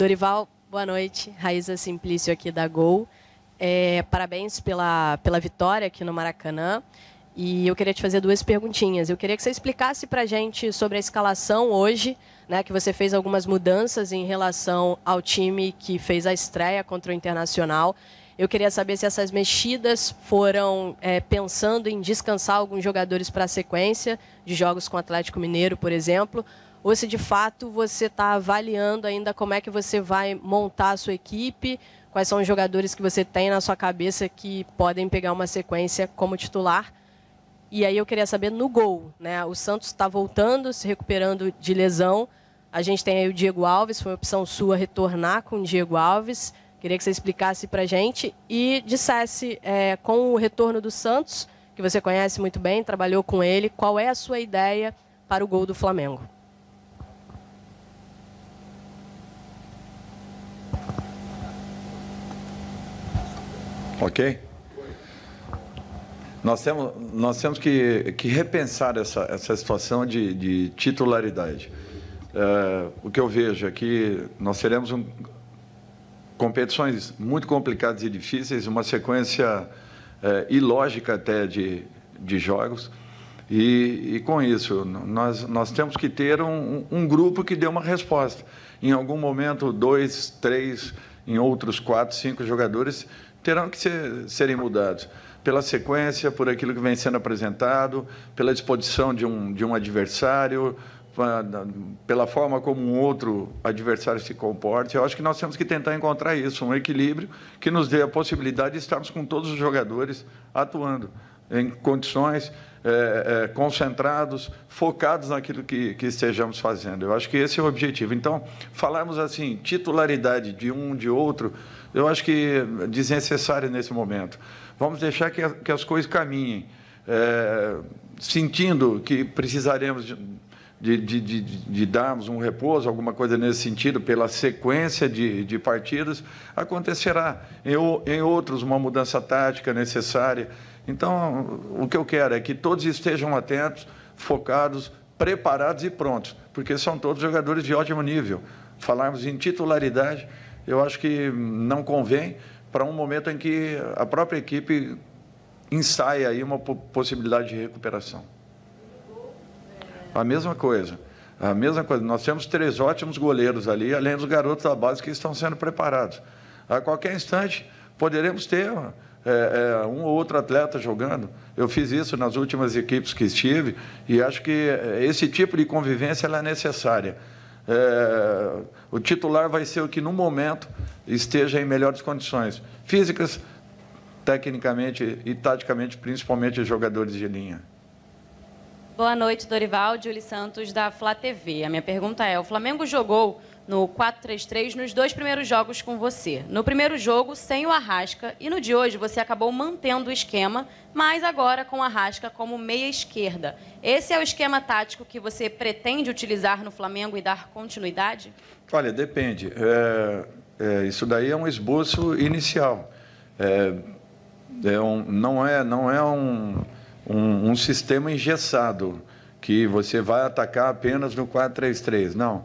Dorival, boa noite. Raíza Simplício aqui da Gol. Parabéns pela vitória aqui no Maracanã. E eu queria te fazer duas perguntinhas. Eu queria que você explicasse para a gente sobre a escalação hoje, né, que você fez algumas mudanças em relação ao time que fez a estreia contra o Internacional. Eu queria saber se essas mexidas foram pensando em descansar alguns jogadores para a sequência de jogos com o Atlético Mineiro, por exemplo, ou se de fato você está avaliando ainda como é que você vai montar a sua equipe, quais são os jogadores que você tem na sua cabeça que podem pegar uma sequência como titular. E aí eu queria saber no gol, né? O Santos está voltando, se recuperando de lesão. A gente tem aí o Diego Alves, foi uma opção sua retornar com o Diego Alves. Queria que você explicasse para a gente e dissesse, com o retorno do Santos, que você conhece muito bem, trabalhou com ele, qual é a sua ideia para o gol do Flamengo? Ok? Nós temos que repensar essa situação de titularidade. O que eu vejo é que nós teremos competições muito complicadas e difíceis, uma sequência ilógica até de jogos, e com isso nós temos que ter um grupo que dê uma resposta. Em algum momento, 2, 3, em outros 4, 5 jogadores terão que serem mudados pela sequência, por aquilo que vem sendo apresentado, pela disposição de um adversário, pela forma como um outro adversário se comporta. Eu acho que nós temos que tentar encontrar isso, um equilíbrio que nos dê a possibilidade de estarmos com todos os jogadores atuando em condições concentrados, focados naquilo que estejamos fazendo. Eu acho que esse é o objetivo. Então, falarmos assim, titularidade de um, de outro, eu acho que é desnecessário nesse momento. Vamos deixar que as coisas caminhem, sentindo que precisaremos de darmos um repouso, alguma coisa nesse sentido, pela sequência de partidas, acontecerá. Em outros, uma mudança tática necessária. Então, o que eu quero é que todos estejam atentos, focados, preparados e prontos, porque são todos jogadores de ótimo nível. Falarmos em titularidade, eu acho que não convém para um momento em que a própria equipe ensaia aí uma possibilidade de recuperação. A mesma coisa. Nós temos 3 ótimos goleiros ali, além dos garotos da base que estão sendo preparados. A qualquer instante, poderemos ter um ou outro atleta jogando. Eu fiz isso nas últimas equipes que estive e acho que esse tipo de convivência ela é necessária. O titular vai ser o que, no momento, esteja em melhores condições físicas, tecnicamente e taticamente, principalmente os jogadores de linha. Boa noite, Dorival. Júlia Santos, da Flá TV. A minha pergunta é, o Flamengo jogou no 4-3-3 nos 2 primeiros jogos com você. No primeiro jogo, sem o Arrasca, e no de hoje você acabou mantendo o esquema, mas agora com o Arrasca como meia esquerda. Esse é o esquema tático que você pretende utilizar no Flamengo e dar continuidade? Olha, depende. Isso daí é um esboço inicial. Não é um sistema engessado, que você vai atacar apenas no 4-3-3. Não.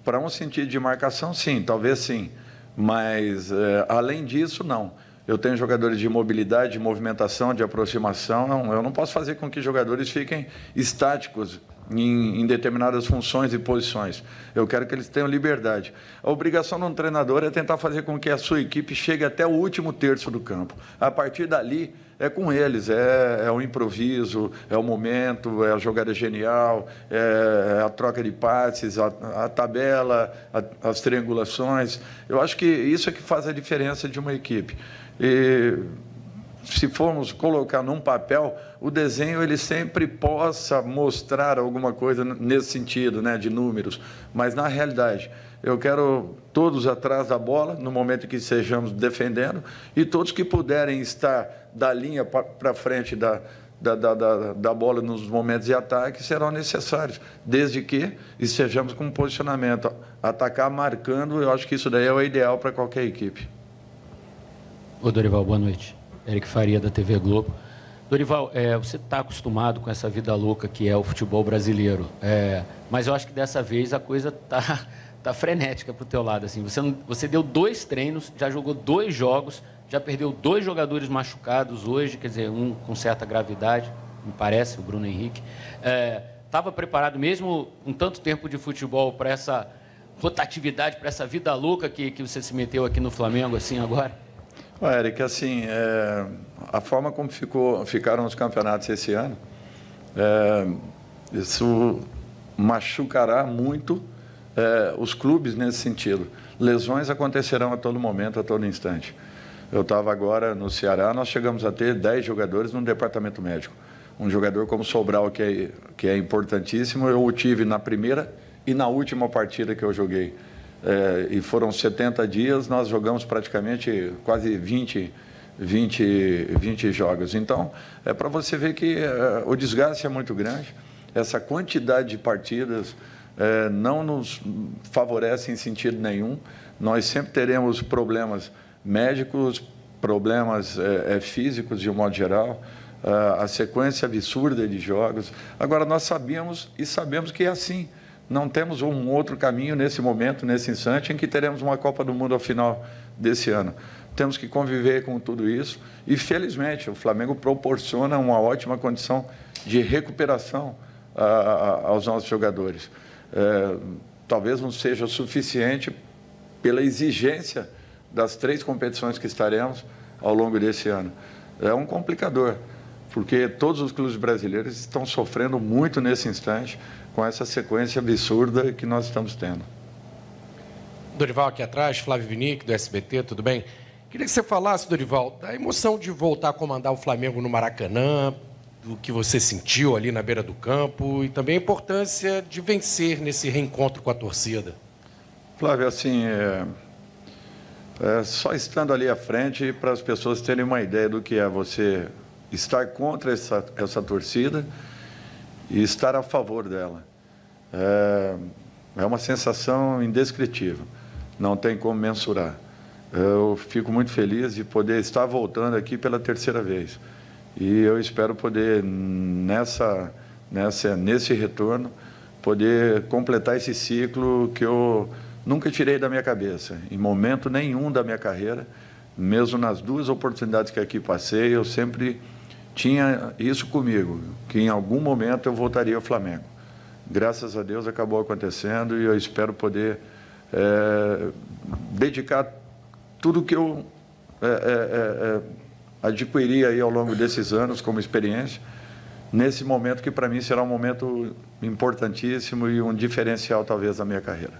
Para um sentido de marcação, sim, talvez sim. Mas, além disso, não. Eu tenho jogadores de mobilidade, de movimentação, de aproximação. Eu não posso fazer com que jogadores fiquem estáticos em determinadas funções e posições. Eu quero que eles tenham liberdade. A obrigação de um treinador é tentar fazer com que a sua equipe chegue até o último terço do campo. A partir dali, é com eles, é o improviso, é o momento, é a jogada genial, é a troca de passes, a tabela, as triangulações. Eu acho que isso é que faz a diferença de uma equipe. E se formos colocar num papel, o desenho ele sempre possa mostrar alguma coisa nesse sentido, né, de números, mas na realidade eu quero todos atrás da bola no momento em que estejamos defendendo e todos que puderem estar da linha para frente da bola nos momentos de ataque serão necessários, desde que estejamos com um posicionamento. Atacar marcando, eu acho que isso daí é o ideal para qualquer equipe. Ô Dorival, boa noite. Eric Faria, da TV Globo. Dorival, você está acostumado com essa vida louca que é o futebol brasileiro, mas eu acho que dessa vez a coisa está tá frenética para o teu lado. Assim. Você deu 2 treinos, já jogou 2 jogos, já perdeu 2 jogadores machucados hoje, quer dizer, um com certa gravidade, me parece, o Bruno Henrique. Estava preparado mesmo um tanto tempo de futebol para essa rotatividade, para essa vida louca que você se meteu aqui no Flamengo, assim, agora? Eric, assim, a forma como ficaram os campeonatos esse ano, isso machucará muito os clubes nesse sentido. Lesões acontecerão a todo momento, a todo instante. Eu estava agora no Ceará, nós chegamos a ter 10 jogadores no departamento médico. Um jogador como Sobral, que é importantíssimo, eu o tive na primeira e na última partida que eu joguei. E foram 70 dias, nós jogamos praticamente quase 20 jogos. Então, é para você ver que o desgaste é muito grande. Essa quantidade de partidas não nos favorece em sentido nenhum. Nós sempre teremos problemas médicos, problemas físicos de um modo geral, a sequência absurda de jogos. Agora, nós sabemos que é assim. Não temos um outro caminho nesse momento, nesse instante, em que teremos uma Copa do Mundo ao final desse ano. Temos que conviver com tudo isso e, felizmente, o Flamengo proporciona uma ótima condição de recuperação aos nossos jogadores. Talvez não seja suficiente pela exigência das 3 competições que estaremos ao longo desse ano. É um complicador, porque todos os clubes brasileiros estão sofrendo muito nesse instante com essa sequência absurda que nós estamos tendo. Dorival, aqui atrás, Flávio Vinick, do SBT, tudo bem? Queria que você falasse, Dorival, da emoção de voltar a comandar o Flamengo no Maracanã, do que você sentiu ali na beira do campo e também a importância de vencer nesse reencontro com a torcida. Flávio, assim, só estando ali à frente para as pessoas terem uma ideia do que é você estar contra essa torcida e estar a favor dela. É uma sensação indescritível, não tem como mensurar. Eu fico muito feliz de poder estar voltando aqui pela 3ª vez. E eu espero poder, nesse retorno, poder completar esse ciclo que eu nunca tirei da minha cabeça, em momento nenhum da minha carreira, mesmo nas 2 oportunidades que aqui passei, eu sempre tinha isso comigo, que em algum momento eu voltaria ao Flamengo. Graças a Deus acabou acontecendo e eu espero poder dedicar tudo que eu adquiri aí ao longo desses anos como experiência, nesse momento que para mim será um momento importantíssimo e um diferencial talvez da minha carreira.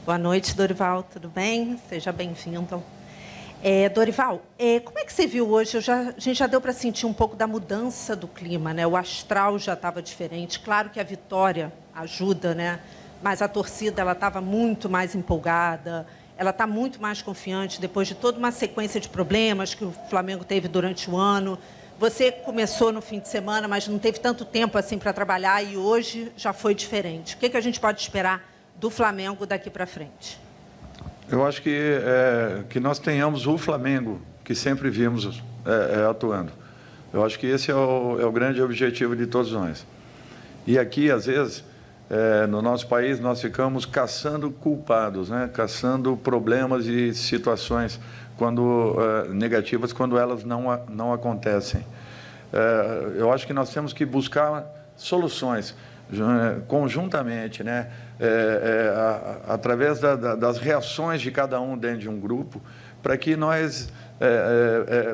Boa noite, Dorival, tudo bem? Seja bem-vindo. Dorival, como é que você viu hoje? A gente já deu para sentir um pouco da mudança do clima, né? O astral já estava diferente. Claro que a vitória ajuda, né? Mas a torcida ela estava muito mais empolgada, ela está muito mais confiante depois de toda uma sequência de problemas que o Flamengo teve durante o ano. Você começou no fim de semana, mas não teve tanto tempo assim para trabalhar e hoje já foi diferente. O que a gente pode esperar do Flamengo daqui para frente? Eu acho que nós tenhamos o Flamengo que sempre vimos atuando. Eu acho que esse é o grande objetivo de todos nós. E aqui, às vezes, no nosso país, nós ficamos caçando culpados, né? Caçando problemas e situações negativas quando elas não acontecem. Eu acho que nós temos que buscar soluções conjuntamente, né? Através das reações de cada um dentro de um grupo, para que nós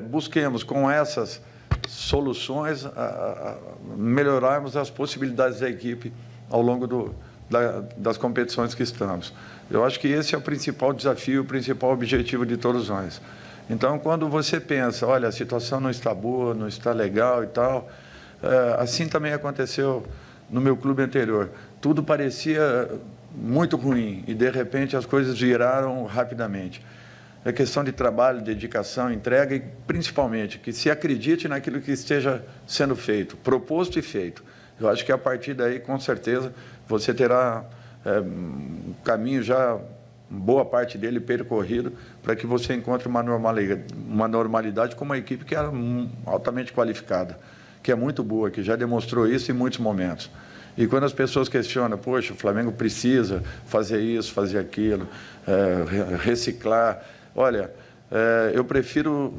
busquemos com essas soluções melhorarmos as possibilidades da equipe ao longo das competições que estamos. Eu acho que esse é o principal desafio, o principal objetivo de todos nós. Então, quando você pensa, olha, a situação não está boa, não está legal e tal, assim também aconteceu no meu clube anterior. Tudo parecia muito ruim e, de repente, as coisas viraram rapidamente. É questão de trabalho, dedicação, entrega e, principalmente, que se acredite naquilo que esteja sendo feito, proposto e feito. Eu acho que a partir daí, com certeza, você terá um caminho já, boa parte dele percorrido, para que você encontre uma normalidade com uma equipe que era altamente qualificada, que é muito boa, que já demonstrou isso em muitos momentos. E quando as pessoas questionam, poxa, o Flamengo precisa fazer isso, fazer aquilo, reciclar, olha, eu prefiro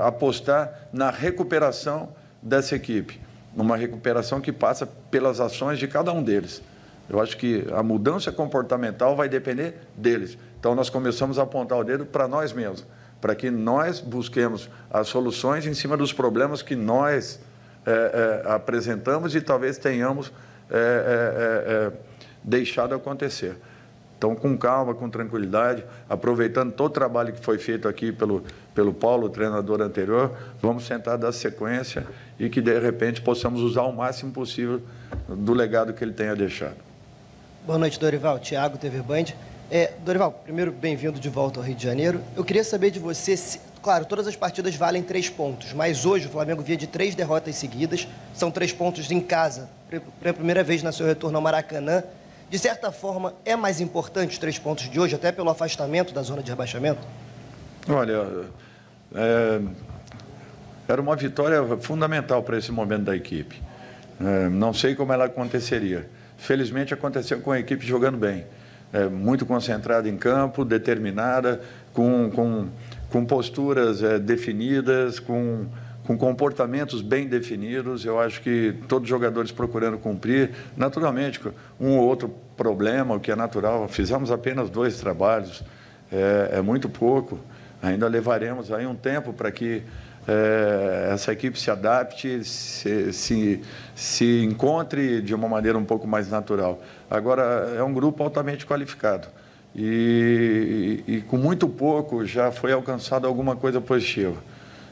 apostar na recuperação dessa equipe, numa recuperação que passa pelas ações de cada um deles. Eu acho que a mudança comportamental vai depender deles. Então, nós começamos a apontar o dedo para nós mesmos, para que nós busquemos as soluções em cima dos problemas que nós apresentamos e talvez tenhamos deixado acontecer. Então, com calma, com tranquilidade, aproveitando todo o trabalho que foi feito aqui pelo Paulo, o treinador anterior, vamos tentar dar sequência e que, de repente, possamos usar o máximo possível do legado que ele tenha deixado. Boa noite, Dorival. Thiago, TV Band. Dorival, primeiro, bem-vindo de volta ao Rio de Janeiro. Eu queria saber de você, claro, todas as partidas valem 3 pontos, mas hoje o Flamengo vinha de 3 derrotas seguidas, são 3 pontos em casa, pela primeira vez no seu retorno ao Maracanã. De certa forma, é mais importante os 3 pontos de hoje, até pelo afastamento da zona de rebaixamento? Olha, era uma vitória fundamental para esse momento da equipe. Não sei como ela aconteceria. Felizmente aconteceu com a equipe jogando bem, muito concentrada em campo, determinada, com posturas definidas, com comportamentos bem definidos. Eu acho que todos os jogadores procurando cumprir. Naturalmente, um ou outro problema, o que é natural. Fizemos apenas 2 trabalhos, é muito pouco. Ainda levaremos aí um tempo para que essa equipe se adapte, se encontre de uma maneira um pouco mais natural. Agora, é um grupo altamente qualificado e com muito pouco já foi alcançado alguma coisa positiva.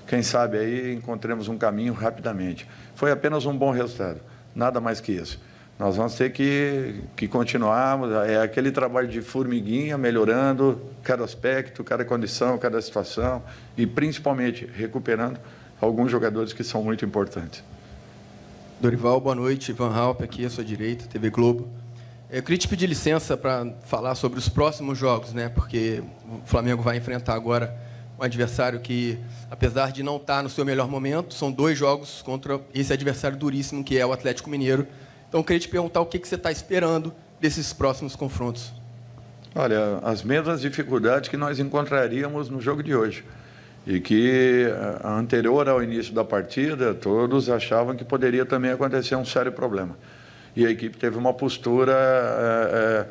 Quem sabe aí encontremos um caminho rapidamente. Foi apenas um bom resultado, nada mais que isso. Nós vamos ter que continuarmos, aquele trabalho de formiguinha, melhorando cada aspecto, cada condição, cada situação e, principalmente, recuperando alguns jogadores que são muito importantes. Dorival, boa noite. Ivan Halpe, aqui à sua direita, TV Globo. Eu queria te pedir licença para falar sobre os próximos jogos, né? Porque o Flamengo vai enfrentar agora um adversário que, apesar de não estar no seu melhor momento, são 2 jogos contra esse adversário duríssimo, que é o Atlético Mineiro. Então, eu queria te perguntar o que você está esperando desses próximos confrontos. Olha, as mesmas dificuldades que nós encontraríamos no jogo de hoje. E que, anterior ao início da partida, todos achavam que poderia também acontecer um sério problema. E a equipe teve uma postura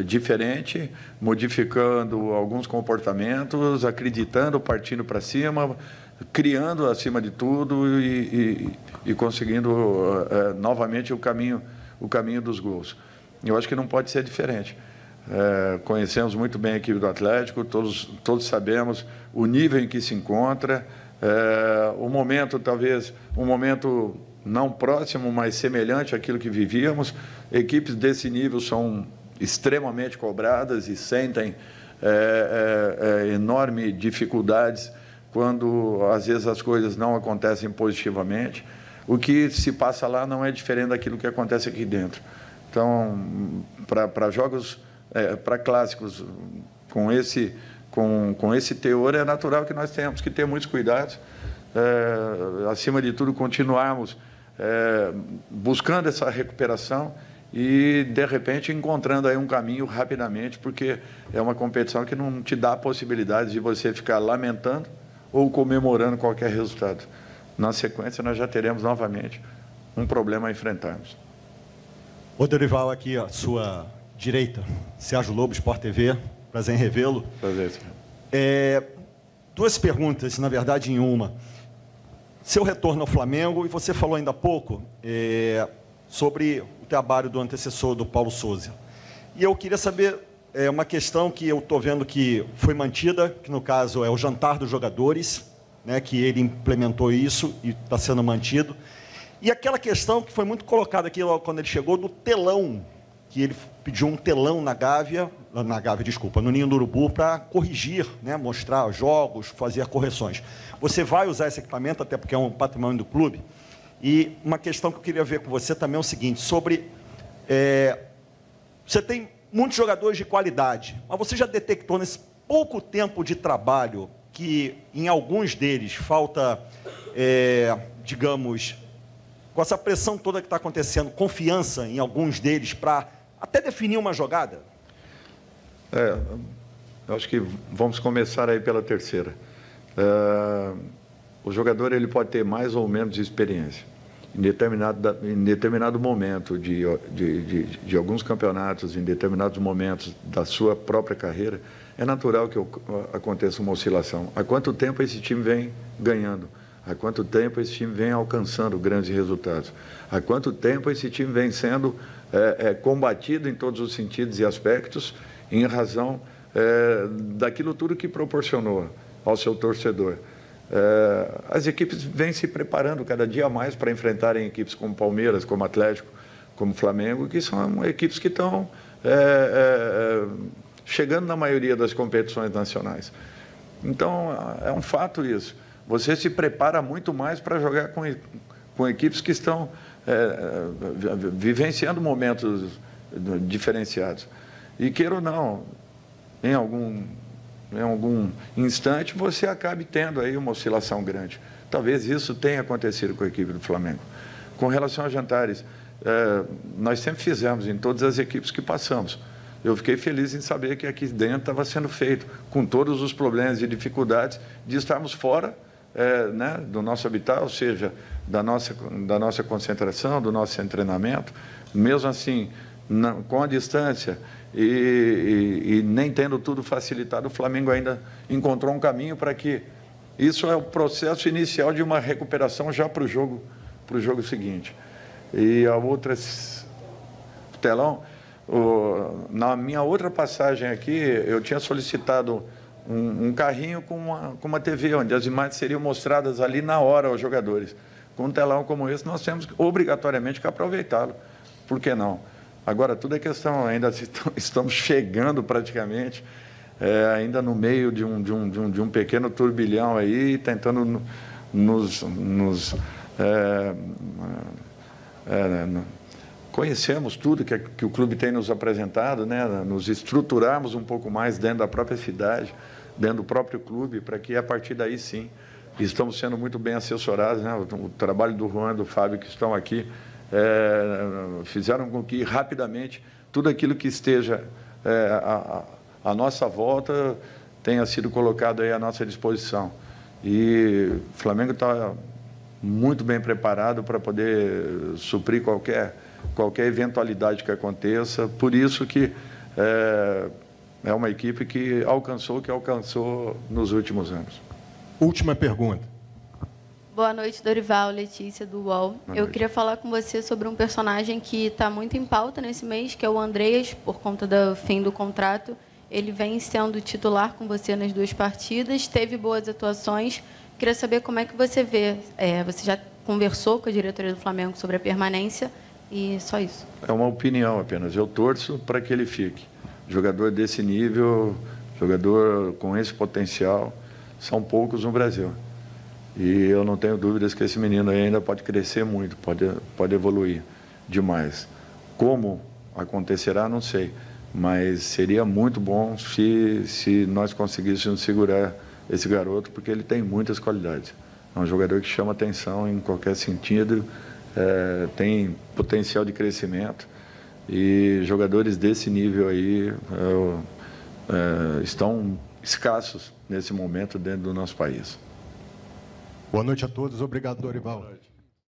diferente, modificando alguns comportamentos, acreditando, partindo para cima, criando acima de tudo e conseguindo novamente o caminho dos gols. Eu acho que não pode ser diferente. Conhecemos muito bem a equipe do Atlético, todos sabemos o nível em que se encontra, o momento, talvez, um momento não próximo, mas semelhante àquilo que vivíamos. Equipes desse nível são extremamente cobradas e sentem enormes dificuldades quando, às vezes, as coisas não acontecem positivamente. O que se passa lá não é diferente daquilo que acontece aqui dentro. Então, para jogos, para clássicos com esse teor, é natural que nós tenhamos que ter muitos cuidados. Acima de tudo, continuarmos buscando essa recuperação e, de repente, encontrando aí um caminho rapidamente, porque é uma competição que não te dá a possibilidade de você ficar lamentando ou comemorando qualquer resultado. Na sequência, nós já teremos novamente um problema a enfrentarmos. Ô, Dorival, aqui à sua direita, Sérgio Lobo, Sport TV, prazer em revê-lo. Prazer, senhor. 2 perguntas, na verdade, em uma. Seu retorno ao Flamengo, e você falou ainda há pouco sobre o trabalho do antecessor do Paulo Sousa. E eu queria saber uma questão que eu estou vendo que foi mantida, que no caso é o jantar dos jogadores, né, que ele implementou isso e está sendo mantido. E aquela questão que foi muito colocada aqui logo quando ele chegou, do telão, que ele pediu um telão no Ninho do Urubu, para corrigir, né, mostrar jogos, fazer correções. Você vai usar esse equipamento, até porque é um patrimônio do clube. E uma questão que eu queria ver com você também é o seguinte, sobre... você tem muitos jogadores de qualidade, mas você já detectou nesse pouco tempo de trabalho que em alguns deles falta, digamos, com essa pressão toda que está acontecendo, confiança em alguns deles para até definir uma jogada? Eu acho que vamos começar aí pela terceira. O jogador ele pode ter mais ou menos experiência. Em determinado momento de alguns campeonatos, em determinados momentos da sua própria carreira, é natural que aconteça uma oscilação. Há quanto tempo esse time vem ganhando? Há quanto tempo esse time vem alcançando grandes resultados? Há quanto tempo esse time vem sendo combatido em todos os sentidos e aspectos em razão daquilo tudo que proporcionou ao seu torcedor? As equipes vêm se preparando cada dia mais para enfrentarem equipes como Palmeiras, como Atlético, como Flamengo, que são equipes que estão chegando na maioria das competições nacionais. Então, é um fato isso. Você se prepara muito mais para jogar com equipes que estão vivenciando momentos diferenciados. E queira ou não, em algum instante, você acabe tendo aí uma oscilação grande. Talvez isso tenha acontecido com a equipe do Flamengo. Com relação a jantares, nós sempre fizemos em todas as equipes que passamos. Eu fiquei feliz em saber que aqui dentro estava sendo feito, com todos os problemas e dificuldades de estarmos fora do nosso habitat, ou seja, da nossa concentração, do nosso treinamento. Mesmo assim, com a distância e nem tendo tudo facilitado, o Flamengo ainda encontrou um caminho para que isso é o processo inicial de uma recuperação já para o jogo seguinte. E a outra, telão, na minha outra passagem aqui, eu tinha solicitado um carrinho com uma TV, onde as imagens seriam mostradas ali na hora aos jogadores. Com um telão como esse, nós temos obrigatoriamente que aproveitá-lo. Por que não? Agora, tudo é questão, ainda estamos chegando praticamente, ainda no meio de um pequeno turbilhão aí, tentando conhecemos tudo que o clube tem nos apresentado, né? Nos estruturarmos um pouco mais dentro da própria cidade, dentro do próprio clube, para que a partir daí sim, estamos sendo muito bem assessorados, né? O trabalho do Juan e do Fábio que estão aqui fizeram com que rapidamente tudo aquilo que esteja à nossa volta tenha sido colocado aí à nossa disposição. E o Flamengo está muito bem preparado para poder suprir qualquer eventualidade que aconteça. Por isso que é uma equipe que alcançou o que alcançou nos últimos anos. Última pergunta. Boa noite, Dorival, Letícia, do UOL. Eu queria falar com você sobre um personagem que está muito em pauta nesse mês, que é o Andreas, por conta do fim do contrato. Ele vem sendo titular com você nas 2 partidas, teve boas atuações. Queria saber como é que você vê. Você já conversou com a diretoria do Flamengo sobre a permanência e só isso. É uma opinião apenas. Eu torço para que ele fique. Jogador desse nível, jogador com esse potencial, são poucos no Brasil. E eu não tenho dúvidas que esse menino aí ainda pode crescer muito, pode evoluir demais. Como acontecerá, não sei. Mas seria muito bom se nós conseguíssemos segurar esse garoto, porque ele tem muitas qualidades. É um jogador que chama atenção em qualquer sentido, tem potencial de crescimento. E jogadores desse nível aí estão escassos nesse momento dentro do nosso país. Boa noite a todos. Obrigado, Dorival.